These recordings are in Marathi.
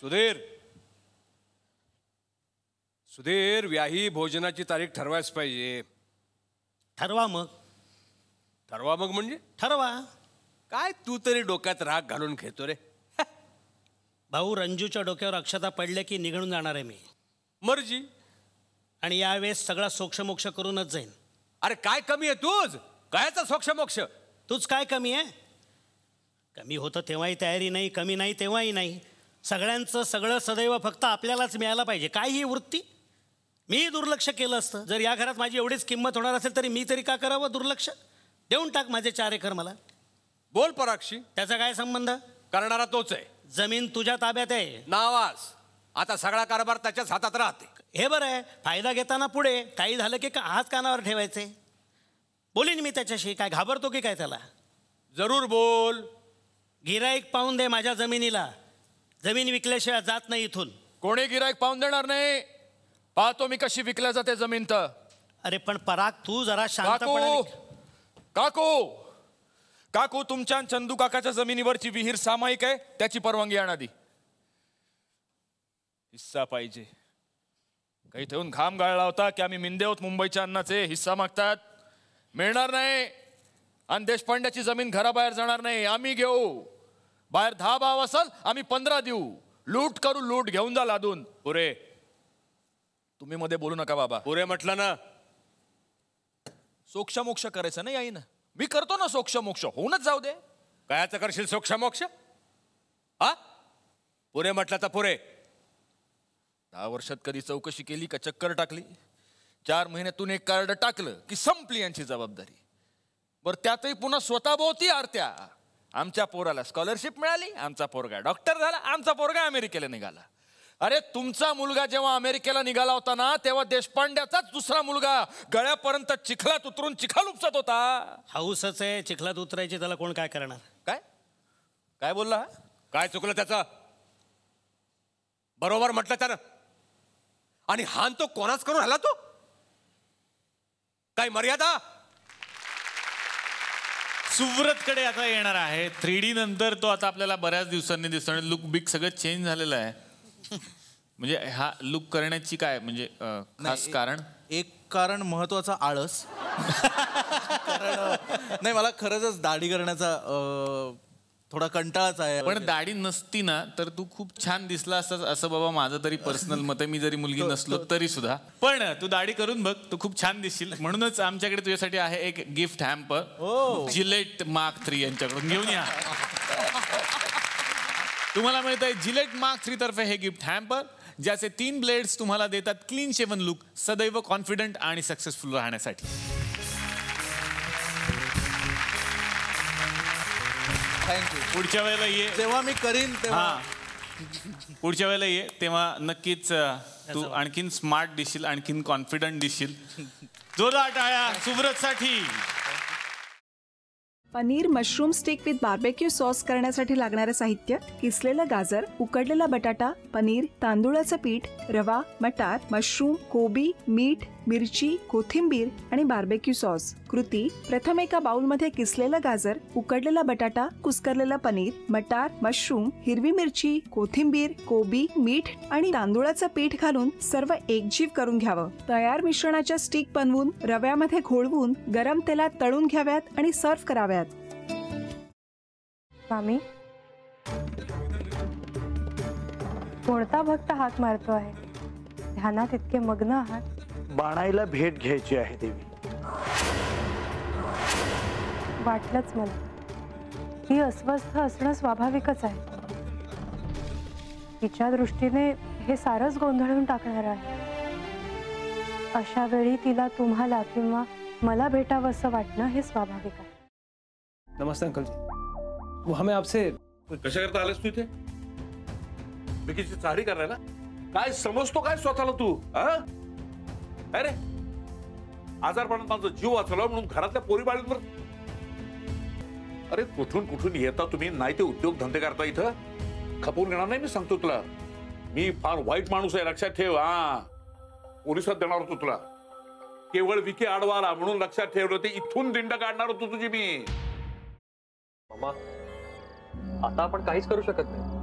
सुधीर सुधीर व्याही भोजनाची तारीख ठरवायच पाहिजे. ठरवा मग. ठरवा मग म्हणजे ठरवा. काय तू तरी डोक्यात राग घालून घेतो रे. भाऊ रंजूच्या डोक्यावर अक्षता पडल्या की निघून जाणार आहे मी. मर्जी. आणि यावेळेस सगळा सोक्षमोक्ष करूनच जाईन. अरे काय कमी आहे तूच कायचा सोक्षमोक्ष. तूच काय कमी आहे. कमी होतं तेव्हाही तयारी नाही, कमी नाही तेव्हाही नाही. सगळ्यांचं सगळं सदैव फक्त आपल्यालाच मिळायला पाहिजे. काय ही वृत्ती. मी दुर्लक्ष केलं असतं. जर या घरात माझी एवढीच किंमत होणार असेल तरी मी तरी का करावं दुर्लक्ष. देऊन टाक माझे 4 एकर मला. बोल पराक्षी. त्याचा काय संबंध. करणारा तोच आहे. जमीन तुझ्या ताब्यात आहे. नावास. आता सगळा कारभार त्याच्याच हातात राहते. हे बरं आहे. फायदा घेताना पुढे काही झालं की हात कानावर ठेवायचे. बोलीन मी त्याच्याशी. काय घाबरतो की काय त्याला. जरूर बोल. गिराईक पाहून दे माझ्या जमिनीला. जमीन विकल्याशिवाय जात नाही इथून. कोणी गिराईक पाहून देणार नाही. पाहतो मी कशी विकल्या जाते जमीन तर. अरे पण पराग तू जरा शांतपणे. काकू काकू तुमच्या चंदू काकाच्या जमिनीवरची विहीर सामायिक आहे. त्याची परवानगी आणा दी. हिस्सा पाहिजे. काही ठेवून घाम गाळला होता की आम्ही मिंदे आहोत मुंबईच्या अन्नाचे. हिस्सा मागतात. मिळणार नाही. आणि देशपांड्याची जमीन घराबाहेर जाणार नाही. आम्ही घेऊ. बाहेर 10 भाव असेल आम्ही 15 देऊ. लूट करू. लूट घेऊन जा लादून. पुरे. तुम्ही मध्ये बोलू नका बाबा. पुरे म्हटलं ना. सोक्षमोक्ष करायचं नाही आई ना. मी करतो ना सोक्षमोक्ष. होऊनच जाऊ दे. कायचं करशील सोक्षमोक्ष. हा पुरे म्हटलं तर पुरे. 10 वर्षात कधी चौकशी केली का चक्कर टाकली. 4 महिन्यातून एक कार्ड टाकलं की संपली यांची जबाबदारी. बरं त्यातही पुन्हा स्वतःभोवती आरत्या. आमच्या पोराला स्कॉलरशिप मिळाली. आमचा पोरगा डॉक्टर झाला. आमचा पोरगा अमेरिकेला निघाला. अरे तुमचा मुलगा जेव्हा अमेरिकेला निघाला होता ना तेव्हा देशपांड्याचाच दुसरा मुलगा गळ्यापर्यंत चिखलात उतरून चिखल उपसत होता. हाऊसच आहे चिखलात उतरायची. त्याला कोण काय करणार. काय काय बोलला. काय चुकलं त्याचं. बरोबर म्हटलं त्यानं. आणि हान तो कोणाच करून राहिला तो. काय मर्यादा. सुव्रतकडे आता येणार आहे. 3D नंतर तो आता आपल्याला बऱ्याच दिवसांनी दिसतो. लुक बिक सगळं चेंज झालेलं आहे. म्हणजे हा लुक करण्याची काय म्हणजे खास कारण. एक कारण महत्वाचा आळस. कारण नाही मला खरंच दाढी करण्याचा थोडा कंटाळाच आहे. पण दाढी नसती ना तर तू खूप छान दिसला असतास असं बाबा माझं तरी पर्सनल मत आहे. मी जरी मुलगी नसलो तरी सुद्धा. पण तू दाढी करून बघ तू खूप छान दिसशील. म्हणूनच आमच्याकडे तुझ्यासाठी आहे एक गिफ्ट हॅम्पर. जिलेट मार्क 3 यांच्याकडून घेऊन या. तुम्हाला मिळत आहे जिलेट मार्क 3 तर्फे हे गिफ्ट हॅम्पर ज्याचे 3 ब्लेड्स तुम्हाला देतात क्लीन शेवन लुक सदैव कॉन्फिडंट आणि सक्सेसफुल राहण्यासाठी. थँक्यू. पुढच्या वेळेला ये. जेव्हा मी करीन तेव्हा. पुढच्या वेळेला ये तेव्हा नक्कीच तू आणखीन स्मार्ट दिसशील. आणखीन कॉन्फिडंट दिसशील. जोरदार टाळ्या सुव्रतसाठी. Paneer mushroom stick with barbecue sauce करण्यासाठी लागणारे साहित्य: किसलेलं गाजर, उकडलेला बटाटा, पनीर, तांदूळाचं पीठ, रवा, मटार, मशरूम, कोबी, मीठ, मिरची, कोथिंबीर आणि बार्बेक्यू सॉस. कृती: प्रथम एका बाउलमध्ये किसलेलं गाजर, उकडलेला बटाटा, कुस्करलेलं पनीर, मटार, मशरूम, हिरवी मिरची, कोथिंबीर, कोबी, मीठ आणि तांदूळाचं पीठ घालून सर्व एकजीव करून घ्यावं. तयार मिश्रणाच्या स्टिक बनवून रव्यामध्ये घोळवून गरम तेलात तळून घ्याव्यात आणि सर्व्ह कराव्यात. मामी, कोणता भक्त हाक मारतो आहे. ध्यानात इतके मग्न आहात. बाणाईला भेट घ्यायची आहे देवी. वाटलंच मला. ही अस्वस्थ असणं स्वाभाविकच आहे. तिच्या दृष्टीने हे सारंच गोंधळून टाकणार आहे. अशा वेळी तिला तुम्हाला किंवा मला भेटावं असं वाटणं हे स्वाभाविक आहे. नमस्ते अंकल जी. वो हमें आपसे. कशा करता आलेस तू इथे. बिकीची चाळी करायला. काय समजतो काय स्वतःला तू. अरे आजारपणात माझा जीव वाचवला म्हणून घरातल्या पोरी बाळींवर. अरे कुठून कुठून येता तुम्ही. नाही ते उद्योग धंदे करता इथं. खपवून घेणार नाही मी सांगतो तुला. मी फार वाईट माणूस आहे लक्षात ठेव. पोलिसात देणार होतो तुला. केवळ विखे आडवाला म्हणून लक्षात ठेवलं. ते इथून दिंड काढणार होतो तुझी मी. मामा आता आपण काहीच करू शकत नाही.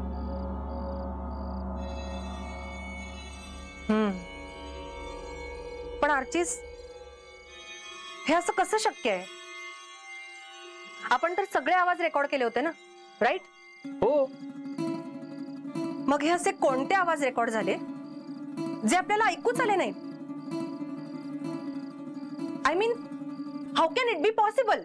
पण आर्चीस, हे असं कसं शक्य आहे? आपण तर सगळे आवाज रेकॉर्ड केले होते ना, राईट? हो. मग हे असे कोणते आवाज रेकॉर्ड झाले जे आपल्याला ऐकूच आले नाहीत? I mean, how can it be possible?